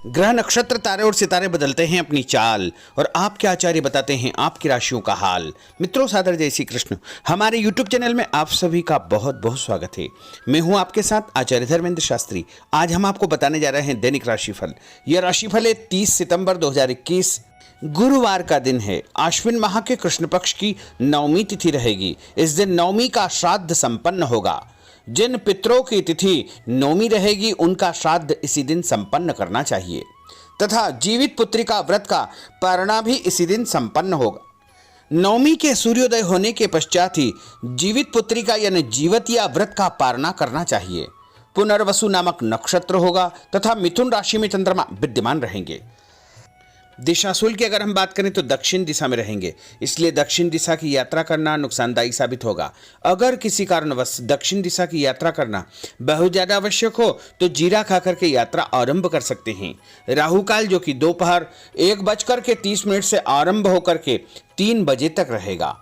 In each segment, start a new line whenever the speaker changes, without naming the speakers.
ग्रह नक्षत्र तारे और सितारे बदलते हैं अपनी चाल और आपके आचार्य बताते हैं आपकी राशियों का हाल। मित्रों, सादर जय श्री कृष्ण। हमारे YouTube चैनल में आप सभी का बहुत बहुत स्वागत है। मैं हूं आपके साथ आचार्य धर्मेंद्र शास्त्री। आज हम आपको बताने जा रहे हैं दैनिक राशिफल। यह राशिफल है 30 सितंबर 2021, गुरुवार का दिन है। आश्विन माह के कृष्ण पक्ष की नवमी तिथि रहेगी। इस दिन नवमी का श्राद्ध संपन्न होगा। जिन पितरों की तिथि नवमी रहेगी उनका श्राद्ध इसी दिन संपन्न करना चाहिए तथा जीवित पुत्री का व्रत का पारणा भी इसी दिन संपन्न होगा। नवमी के सूर्योदय होने के पश्चात ही जीवित पुत्री का यानी जीवतिया व्रत का पारणा करना चाहिए। पुनर्वसु नामक नक्षत्र होगा तथा मिथुन राशि में चंद्रमा विद्यमान रहेंगे। दिशाशूल की अगर हम बात करें तो दक्षिण दिशा में रहेंगे, इसलिए दक्षिण दिशा की यात्रा करना नुकसानदायी साबित होगा। अगर किसी कारणवश दक्षिण दिशा की यात्रा करना बहुत ज्यादा आवश्यक हो तो जीरा खाकर के यात्रा आरंभ कर सकते हैं। राहु काल जो कि दोपहर 1:30 से आरंभ होकर के 3 बजे तक रहेगा,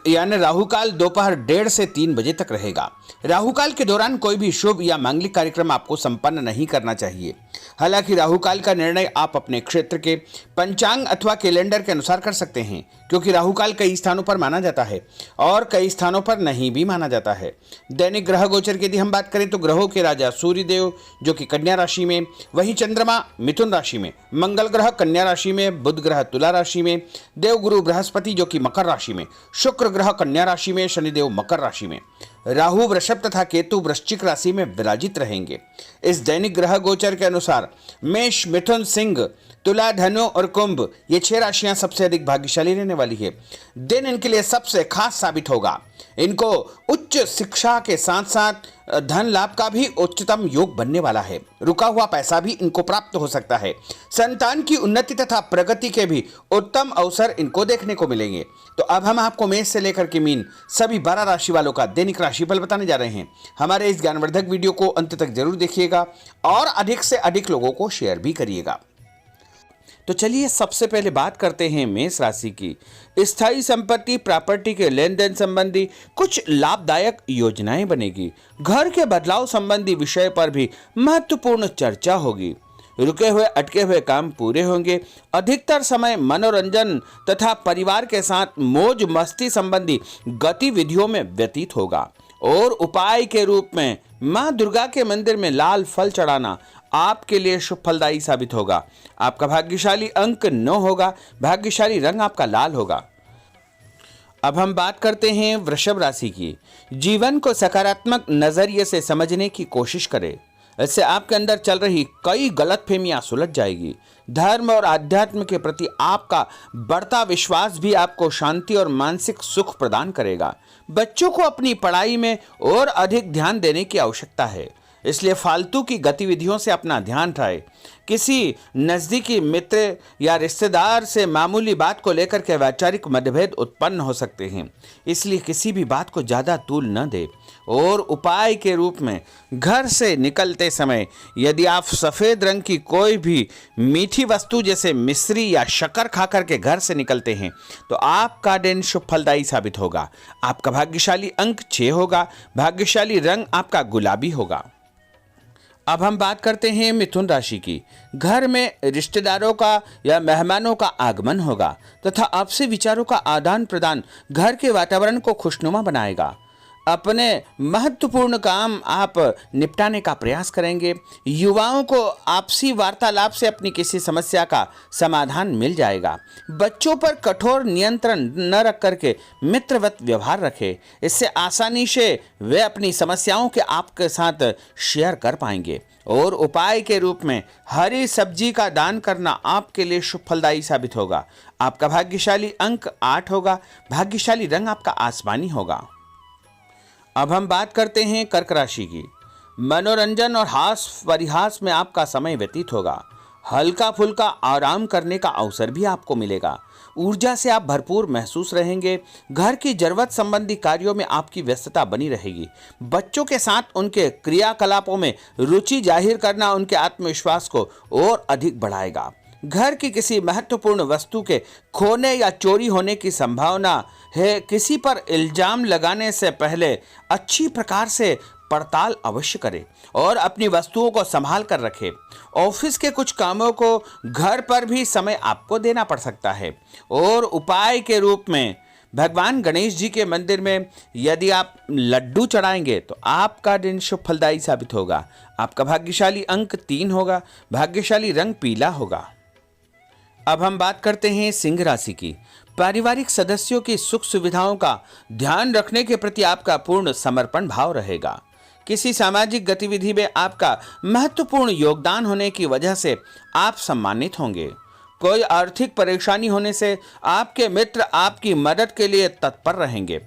यानी राहु काल दोपहर 1:30 से 3 बजे तक रहेगा। राहु काल के दौरान कोई भी शुभ या मांगलिक कार्यक्रम आपको संपन्न नहीं करना चाहिए। हालांकि राहु काल का निर्णय आप अपने क्षेत्र के पंचांग अथवा कैलेंडर के अनुसार कर सकते हैं, क्योंकि राहु काल कई स्थानों पर माना जाता है और कई स्थानों पर नहीं भी माना जाता है। दैनिक ग्रह गोचर की यदि हम बात करें तो ग्रहों के राजा सूर्यदेव जो कि कन्या राशि में, वहीं चंद्रमा मिथुन राशि में, मंगल ग्रह कन्या राशि में, बुध ग्रह तुला राशि में, देवगुरु बृहस्पति जो कि मकर राशि में, शुक्र ग्रह कन्या राशि में, शनिदेव मकर राशि में, राहु वृषभ तथा केतु वृश्चिक राशि में विराजित रहेंगे। इस दैनिक ग्रह गोचर के अनुसार मेष, मिथुन, सिंह, तुला, धनु और कुंभ ये 6 राशियां सबसे अधिक भाग्यशाली रहने वाली है। दिन इनके लिए सबसे खास साबित होगा। इनको उच्च शिक्षा के साथ साथ धन लाभ का भी उच्चतम योग बनने वाला है। रुका हुआ पैसा भी इनको प्राप्त हो सकता है। संतान की उन्नति तथा प्रगति के भी उत्तम अवसर इनको देखने को मिलेंगे। तो अब हम आपको मेष से लेकर के मीन सभी 12 राशि वालों का दैनिक राशिफल बताने जा रहे हैं। हमारे इस ज्ञानवर्धक वीडियो को अंत तक जरूर देखिएगा और अधिक से अधिक लोगों को शेयर भी करिएगा। तो चलिए सबसे पहले बात करते हैं मेष राशि की। स्थायी संपत्ति प्रॉपर्टी के लेन देन संबंधी कुछ लाभदायक योजनाएं बनेगी। घर के बदलाव संबंधी विषय पर भी महत्वपूर्ण चर्चा होगी। रुके हुए अटके हुए काम पूरे होंगे। अधिकतर समय मनोरंजन तथा परिवार के साथ मौज मस्ती संबंधी गतिविधियों में व्यतीत होगा। और उपाय के रूप में मां दुर्गा के मंदिर में लाल फल चढ़ाना आपके लिए शुभ फलदायी साबित होगा। आपका भाग्यशाली अंक 9 होगा। भाग्यशाली रंग आपका लाल होगा। अब हम बात करते हैं वृषभ राशि की। जीवन को सकारात्मक नजरिए से समझने की कोशिश करें। इससे आपके अंदर चल रही कई गलतफहमियां सुलझ जाएगी। धर्म और आध्यात्म के प्रति आपका बढ़ता विश्वास भी आपको शांति और मानसिक सुख प्रदान करेगा। बच्चों को अपनी पढ़ाई में और अधिक ध्यान देने की आवश्यकता है, इसलिए फालतू की गतिविधियों से अपना ध्यान हटाएं। किसी नज़दीकी मित्र या रिश्तेदार से मामूली बात को लेकर के वैचारिक मतभेद उत्पन्न हो सकते हैं, इसलिए किसी भी बात को ज़्यादा तूल न दें। और उपाय के रूप में घर से निकलते समय यदि आप सफ़ेद रंग की कोई भी मीठी वस्तु जैसे मिश्री या शक्कर खा करके घर से निकलते हैं तो आपका दिन शुभ फलदायी साबित होगा। आपका भाग्यशाली अंक 6 होगा। भाग्यशाली रंग आपका गुलाबी होगा। अब हम बात करते हैं मिथुन राशि की। घर में रिश्तेदारों का या मेहमानों का आगमन होगा तथा आपसी विचारों का आदान प्रदान घर के वातावरण को खुशनुमा बनाएगा। अपने महत्वपूर्ण काम आप निपटाने का प्रयास करेंगे। युवाओं को आपसी वार्तालाप से अपनी किसी समस्या का समाधान मिल जाएगा। बच्चों पर कठोर नियंत्रण न रख करके मित्रवत व्यवहार रखें। इससे आसानी से वे अपनी समस्याओं के आपके साथ शेयर कर पाएंगे। और उपाय के रूप में हरी सब्जी का दान करना आपके लिए शुभ फलदायी साबित होगा। आपका भाग्यशाली अंक 8 होगा। भाग्यशाली रंग आपका आसमानी होगा। अब हम बात करते हैं कर्क राशि की। मनोरंजन और हास परिहास में आपका समय व्यतीत होगा। हल्का फुल्का आराम करने का अवसर भी आपको मिलेगा। ऊर्जा से आप भरपूर महसूस रहेंगे। घर की जरूरत संबंधी कार्यों में आपकी व्यस्तता बनी रहेगी। बच्चों के साथ उनके क्रियाकलापों में रुचि जाहिर करना उनके आत्मविश्वास को और अधिक बढ़ाएगा। घर की किसी महत्वपूर्ण वस्तु के खोने या चोरी होने की संभावना है। किसी पर इल्जाम लगाने से पहले अच्छी प्रकार से पड़ताल अवश्य करें और अपनी वस्तुओं को संभाल कर रखें। ऑफिस के कुछ कामों को घर पर भी समय आपको देना पड़ सकता है। और उपाय के रूप में भगवान गणेश जी के मंदिर में यदि आप लड्डू चढ़ाएंगे तो आपका दिन शुभ फलदायी साबित होगा। आपका भाग्यशाली अंक 3 होगा। भाग्यशाली रंग पीला होगा। अब हम बात करते हैं सिंह राशि की। पारिवारिक सदस्यों की सुख सुविधाओं का ध्यान रखने के प्रति आपका पूर्ण समर्पण भाव रहेगा। किसी सामाजिक गतिविधि में आपका महत्वपूर्ण योगदान होने की वजह से आप सम्मानित होंगे। कोई आर्थिक परेशानी होने से आपके मित्र आपकी मदद के लिए तत्पर रहेंगे,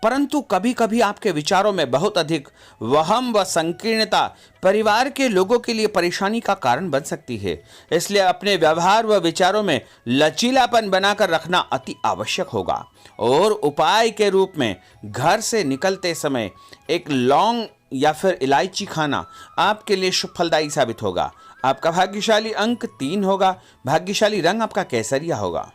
परंतु कभी कभी आपके विचारों में बहुत अधिक वहम व संकीर्णता परिवार के लोगों के लिए परेशानी का कारण बन सकती है। इसलिए अपने व्यवहार व विचारों में लचीलापन बनाकर रखना अति आवश्यक होगा। और उपाय के रूप में घर से निकलते समय एक लौंग या फिर इलायची खाना आपके लिए शुभ फलदायी साबित होगा। आपका भाग्यशाली अंक 3 होगा। भाग्यशाली रंग आपका केसरिया होगा।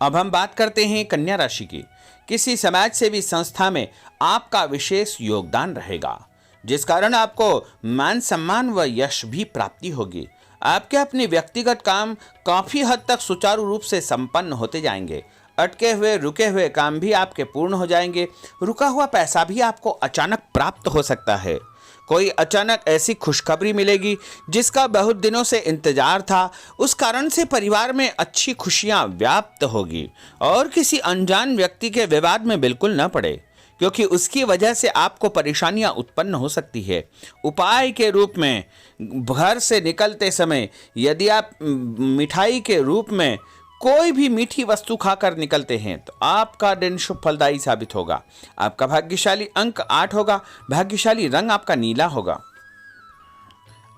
अब हम बात करते हैं कन्या राशि की। किसी समाज सेवी संस्था में आपका विशेष योगदान रहेगा, जिस कारण आपको मान सम्मान व यश भी प्राप्ति होगी। आपके अपने व्यक्तिगत काम काफी हद तक सुचारू रूप से संपन्न होते जाएंगे। अटके हुए रुके हुए काम भी आपके पूर्ण हो जाएंगे। रुका हुआ पैसा भी आपको अचानक प्राप्त हो सकता है। कोई अचानक ऐसी खुशखबरी मिलेगी जिसका बहुत दिनों से इंतजार था। उस कारण से परिवार में अच्छी खुशियां व्याप्त होगी। और किसी अनजान व्यक्ति के विवाद में बिल्कुल न पड़े, क्योंकि उसकी वजह से आपको परेशानियां उत्पन्न हो सकती है। उपाय के रूप में घर से निकलते समय यदि आप मिठाई के रूप में कोई भी मीठी वस्तु खाकर निकलते हैं तो आपका दिन शुभ फलदायी साबित होगा। आपका भाग्यशाली अंक 8 होगा। भाग्यशाली रंग आपका नीला होगा।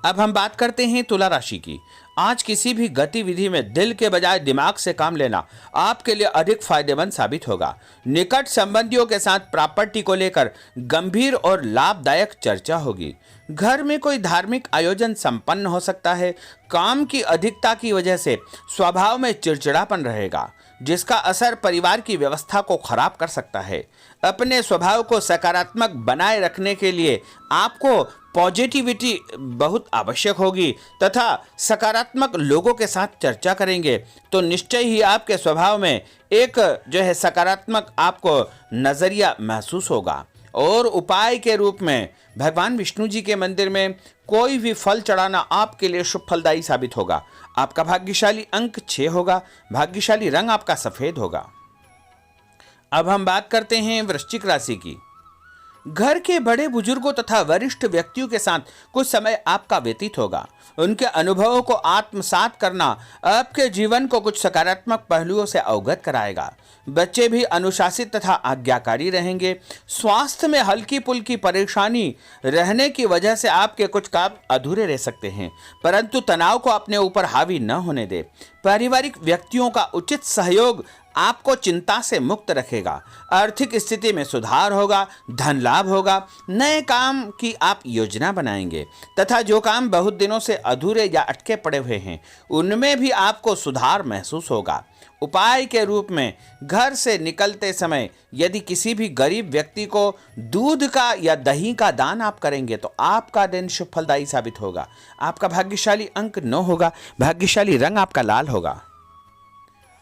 अब हम बात करते हैं तुला राशि की। आज किसी भी गतिविधि में दिल के बजाय दिमाग से काम लेना आपके लिए अधिक फायदेमंद साबित होगा। निकट संबंधियों के साथ प्रॉपर्टी को लेकर गंभीर और लाभदायक चर्चा होगी। घर में कोई धार्मिक आयोजन संपन्न हो सकता है। काम की अधिकता की वजह से स्वभाव में चिड़चिड़ापन रहेगा, जिसका असर परिवार की व्यवस्था को खराब कर सकता है। अपने स्वभाव को सकारात्मक बनाए रखने के लिए आपको पॉजिटिविटी बहुत आवश्यक होगी तथा सकारात्मक लोगों के साथ चर्चा करेंगे तो निश्चय ही आपके स्वभाव में एक सकारात्मक आपको नजरिया महसूस होगा। और उपाय के रूप में भगवान विष्णु जी के मंदिर में कोई भी फल चढ़ाना आपके लिए शुभ फलदायी साबित होगा। आपका भाग्यशाली अंक 6 होगा। भाग्यशाली रंग आपका सफेद होगा। अब हम बात करते हैं वृश्चिक राशि की। घर के बड़े बुजुर्गों तथा वरिष्ठ व्यक्तियों के साथ कुछ समय आपका व्यतीत होगा। उनके अनुभवों को आत्मसात करना आपके जीवन को कुछ सकारात्मक पहलुओं से अवगत कराएगा। बच्चे भी अनुशासित तथा आज्ञाकारी रहेंगे। स्वास्थ्य में हल्की पुल्की परेशानी रहने की वजह से आपके कुछ काम अधूरे रह सकते हैं, परंतु तनाव को अपने ऊपर हावी न होने दे। पारिवारिक व्यक्तियों का उचित सहयोग आपको चिंता से मुक्त रखेगा। आर्थिक स्थिति में सुधार होगा। धन लाभ होगा। नए काम की आप योजना बनाएंगे तथा जो काम बहुत दिनों से अधूरे या अटके पड़े हुए हैं उनमें भी आपको सुधार महसूस होगा। उपाय के रूप में घर से निकलते समय यदि किसी भी गरीब व्यक्ति को दूध का या दही का दान आप करेंगे तो आपका दिन शुभ फलदायी साबित होगा। आपका भाग्यशाली अंक 9 होगा। भाग्यशाली रंग आपका लाल होगा।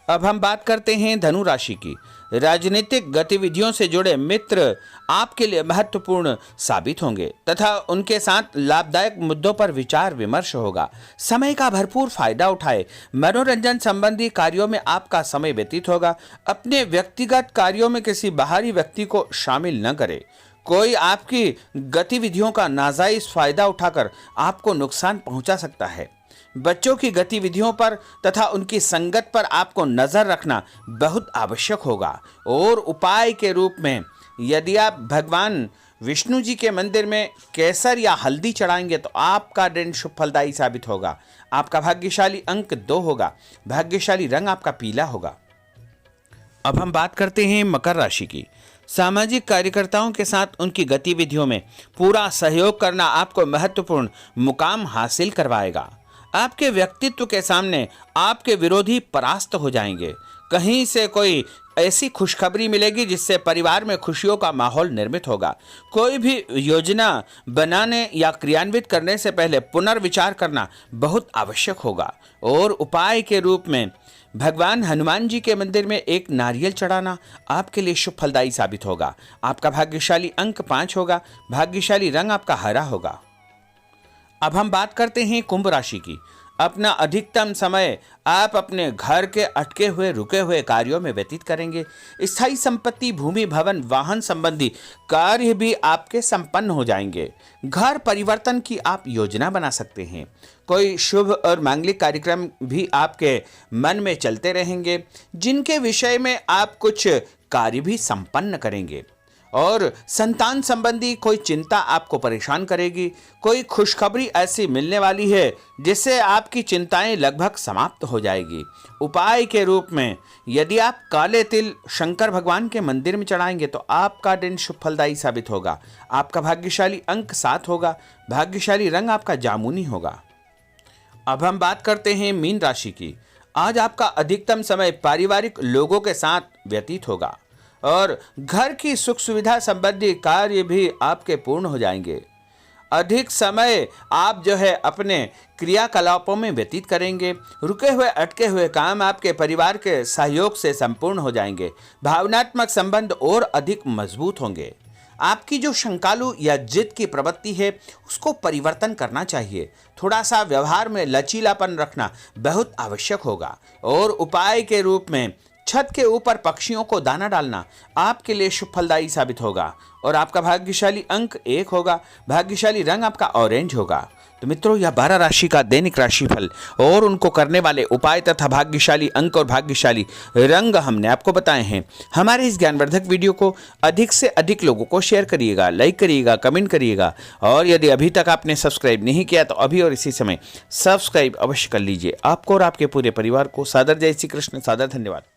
अब हम बात करते हैं धनु राशि की। राजनीतिक गतिविधियों से जुड़े मित्र आपके लिए महत्वपूर्ण साबित होंगे तथा उनके साथ लाभदायक मुद्दों पर विचार विमर्श होगा। समय का भरपूर फायदा उठाए। मनोरंजन संबंधी कार्यों में आपका समय व्यतीत होगा। अपने व्यक्तिगत कार्यों में किसी बाहरी व्यक्ति को शामिल न करें। कोई आपकी गतिविधियों का नाजायज फायदा उठाकर आपको नुकसान पहुंचा सकता है। बच्चों की गतिविधियों पर तथा उनकी संगत पर आपको नजर रखना बहुत आवश्यक होगा। और उपाय के रूप में यदि आप भगवान विष्णु जी के मंदिर में केसर या हल्दी चढ़ाएंगे तो आपका दिन शुभ फलदायी साबित होगा। आपका भाग्यशाली अंक 2 होगा। भाग्यशाली रंग आपका पीला होगा। अब हम बात करते हैं मकर राशि की। सामाजिक कार्यकर्ताओं के साथ उनकी गतिविधियों में पूरा सहयोग करना आपको महत्वपूर्ण मुकाम हासिल करवाएगा। आपके व्यक्तित्व के सामने आपके विरोधी परास्त हो जाएंगे। कहीं से कोई ऐसी खुशखबरी मिलेगी जिससे परिवार में खुशियों का माहौल निर्मित होगा। कोई भी योजना बनाने या क्रियान्वित करने से पहले पुनर्विचार करना बहुत आवश्यक होगा। और उपाय के रूप में भगवान हनुमान जी के मंदिर में एक नारियल चढ़ाना आपके लिए शुभ फलदायी साबित होगा। आपका भाग्यशाली अंक 5 होगा। भाग्यशाली रंग आपका हरा होगा। अब हम बात करते हैं कुंभ राशि की। अपना अधिकतम समय आप अपने घर के अटके हुए रुके हुए कार्यों में व्यतीत करेंगे। स्थायी संपत्ति, भूमि, भवन, वाहन संबंधी कार्य भी आपके संपन्न हो जाएंगे। घर परिवर्तन की आप योजना बना सकते हैं। कोई शुभ और मांगलिक कार्यक्रम भी आपके मन में चलते रहेंगे, जिनके विषय में आप कुछ कार्य भी संपन्न करेंगे। और संतान संबंधी कोई चिंता आपको परेशान करेगी। कोई खुशखबरी ऐसी मिलने वाली है जिससे आपकी चिंताएं लगभग समाप्त हो जाएगी। उपाय के रूप में यदि आप काले तिल शंकर भगवान के मंदिर में चढ़ाएंगे तो आपका दिन शुभ फलदायी साबित होगा। आपका भाग्यशाली अंक 7 होगा। भाग्यशाली रंग आपका जामुनी होगा। अब हम बात करते हैं मीन राशि की। आज आपका अधिकतम समय पारिवारिक लोगों के साथ व्यतीत होगा और घर की सुख सुविधा संबंधी कार्य भी आपके पूर्ण हो जाएंगे। अधिक समय आप अपने क्रियाकलापों में व्यतीत करेंगे। रुके हुए अटके हुए काम आपके परिवार के सहयोग से संपूर्ण हो जाएंगे। भावनात्मक संबंध और अधिक मजबूत होंगे। आपकी जो शंकालु या जिद की प्रवृत्ति है उसको परिवर्तन करना चाहिए। थोड़ा सा व्यवहार में लचीलापन रखना बहुत आवश्यक होगा। और उपाय के रूप में छत के ऊपर पक्षियों को दाना डालना आपके लिए शुभ फलदायी साबित होगा। और आपका भाग्यशाली अंक 1 होगा। भाग्यशाली रंग आपका ऑरेंज होगा। तो मित्रों, यह 12 राशि का दैनिक राशिफल और उनको करने वाले उपाय तथा भाग्यशाली अंक और भाग्यशाली रंग हमने आपको बताए हैं। हमारे इस ज्ञानवर्धक वीडियो को अधिक से अधिक लोगों को शेयर करिएगा, लाइक करिएगा, कमेंट करिएगा। और यदि अभी तक आपने सब्सक्राइब नहीं किया तो अभी और इसी समय सब्सक्राइब अवश्य कर लीजिए। आपको और आपके पूरे परिवार को सादर जय श्री कृष्ण, सादर धन्यवाद।